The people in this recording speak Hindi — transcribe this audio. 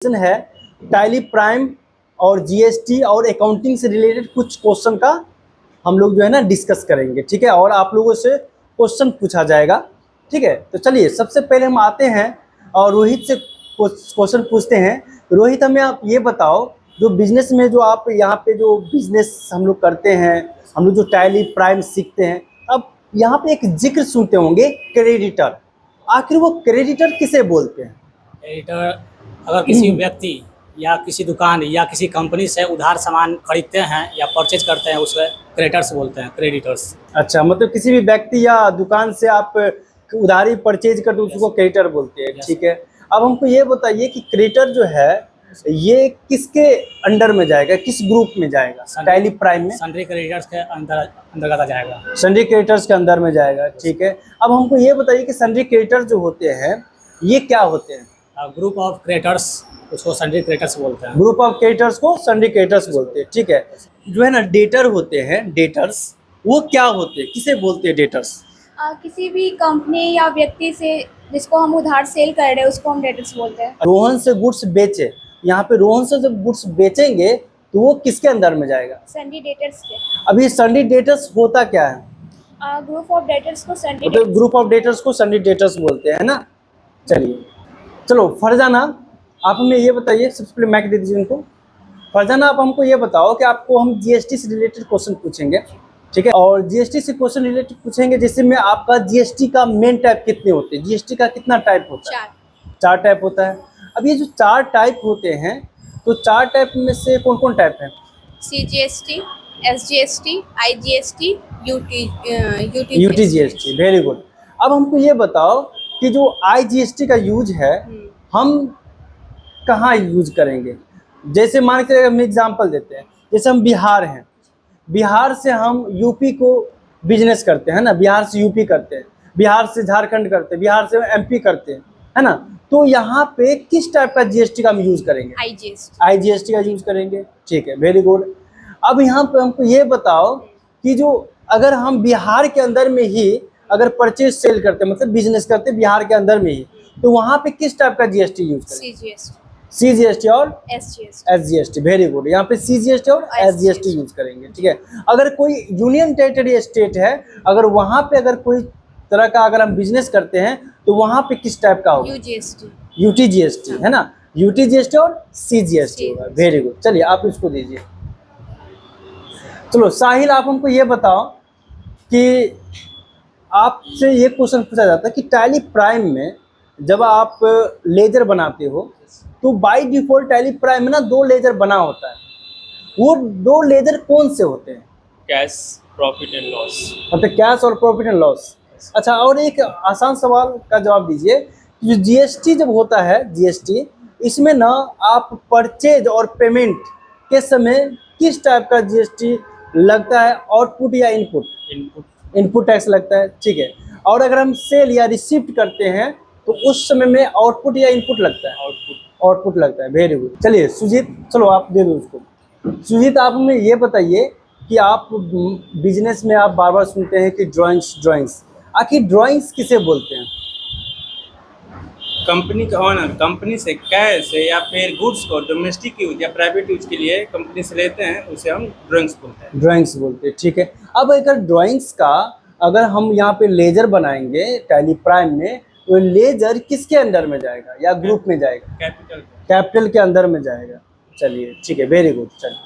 है टैली प्राइम और जीएसटी और अकाउंटिंग से रिलेटेड कुछ क्वेश्चन का हम लोग जो है ना डिस्कस करेंगे, ठीक है। और आप लोगों से क्वेश्चन पूछा जाएगा, ठीक है। तो चलिए सबसे पहले हम आते हैं और रोहित से क्वेश्चन पूछते हैं। रोहित, हमें आप ये बताओ, जो बिजनेस में जो आप यहाँ पे जो बिजनेस हम लोग करते हैं, हम लोग जो टैली प्राइम सीखते हैं, अब यहाँ पे एक जिक्र सुनते होंगे क्रेडिटर। आखिर वो क्रेडिटर किसे बोलते हैं? क्रेडिटर अगर किसी व्यक्ति या किसी दुकान या किसी कंपनी से उधार सामान खरीदते हैं या परचेज करते हैं, उसे क्रेडिटर्स बोलते हैं, क्रेडिटर्स। अच्छा, मतलब किसी भी व्यक्ति या दुकान से आप उधारी परचेज करते उसको क्रेडिटर बोलते हैं, ठीक है। अब हमको ये बताइए कि क्रेडिटर जो है ये किसके अंडर में जाएगा, किस ग्रुप में जाएगा टैली प्राइम में? सन्ड्री क्रेडिटर्स के अंतर्गत आ जाएगा। सन्ड्री क्रेडिटर्स के अंदर में जाएगा, ठीक है। अब हमको ये बताइए कि सन्ड्री क्रेडिटर्स जो होते हैं ये क्या होते हैं? ग्रुप ऑफ क्रेडिटर्स, उसको सन्ड्री क्रेडिटर्स बोलते हैं। ग्रुप ऑफ क्रेडिटर्स को सन्ड्री क्रेडिटर्स बोलते हैं, ठीक है। जो है ना डेटर होते हैं, डेटर्स वो क्या होते हैं, किसे बोलते हैं डेटर्स? किसी भी कंपनी या व्यक्ति से जिसको हम उधार सेल कर रहे हैं उसको हम डेटर्स बोलते हैं। रोहन से गुड्स बेचे, यहाँ पे रोहन से जब गुड्स बेचेंगे तो वो किसके अंदर में जाएगा? सन्ड्री डेटर्स के। अभी सन्ड्री डेटर्स होता क्या है? ग्रुप ऑफ डेटर्स को सन्ड्री मतलब ग्रुप ऑफ डेटर्स को सन्ड्री डेटर्स बोलते हैं ना। चलिए चलो फरजाना, आप हमें ये बताइए, सबसे पहले माइक दे दीजिए उनको। फरजाना, आप हमको ये बताओ कि आपको हम जीएसटी से रिलेटेड क्वेश्चन पूछेंगे, ठीक है। और जीएसटी से क्वेश्चन रिलेटेड पूछेंगे जिससे में आपका जीएसटी का मेन टाइप कितने होते हैं, जीएसटी का कितना टाइप होता है? 4 टाइप होता है। अब ये जो 4 टाइप होते हैं, तो 4 टाइप में से कौन कौन टाइप है? CGST, SGST, IGST, UTGST। Very good. अब हमको ये बताओ कि जो IGST का यूज है हम कहाँ यूज करेंगे? जैसे मान के हम एग्जांपल देते हैं, जैसे हम बिहार हैं, बिहार से हम यूपी को बिजनेस करते हैं ना, बिहार से यूपी करते हैं, बिहार से झारखंड करते हैं, बिहार से एमपी करते हैं, है ना। तो यहाँ पे किस टाइप का जीएसटी का हम यूज करेंगे? IGST का यूज करेंगे, ठीक है। Very good. अब यहाँ पे हमको ये बताओ कि जो अगर हम बिहार के अंदर में ही अगर परचेज सेल करते हैं, मतलब बिजनेस करते हैं बिहार के अंदर में ही, तो वहाँ पे किस टाइप का जीएसटी यूज करेंगे? CGST और SGST। Very good. यहाँ पे CGST और SGST यूज करेंगे, ठीक है। अगर कोई यूनियन टेरिटरी स्टेट है, अगर वहाँ पे अगर कोई तरह का अगर हम बिजनेस करते हैं तो वहाँ पे किस टाइप का होगा? UTGST, है ना। UTGST और CGST होगा। Very good. चलिए आप इसको दीजिए। चलो साहिल, आप हमको ये बताओ कि आपसे ये क्वेश्चन पूछा जाता है कि टैली प्राइम में जब आप लेजर बनाते हो तो बाय डिफॉल्ट टैली प्राइम में ना 2 लेजर बना होता है। वो 2 लेजर कौन से होते हैं? Cash, profit and loss. मतलब कैश और प्रॉफिट एंड लॉस। अच्छा, और एक आसान सवाल का जवाब दीजिए, जो जीएसटी जब होता है, जीएसटी, इसमें ना आप परचेज और पेमेंट के समय किस टाइप का जीएसटी लगता है? आउटपुट या इनपुट? इनपुट टैक्स लगता है, ठीक है। और अगर हम सेल या रिसिप्ट करते हैं तो उस समय में आउटपुट या इनपुट लगता है? आउटपुट लगता है। Very good. चलिए सुजीत, चलो आप दे दो उसको। सुजीत, आप हमें ये बताइए कि आप बिजनेस में आप बार बार सुनते हैं कि ड्राइंग्स, आखिर ड्राइंग्स किसे बोलते हैं? कंपनी का ऑनर कंपनी से कैश या फिर गुड्स को डोमेस्टिक यूज या प्राइवेट यूज के लिए कंपनी से लेते हैं, उसे हम ड्राइंग्स बोलते हैं। ड्राइंग्स बोलते हैं, ठीक है। अब अगर ड्राइंग्स का अगर हम यहाँ पे लेजर बनाएंगे टैली प्राइम में, तो लेजर किसके अंडर में जाएगा या ग्रुप में जाएगा? कैपिटल कैपिटल के अंदर में जाएगा। चलिए ठीक है, वेरी गुड। चलिए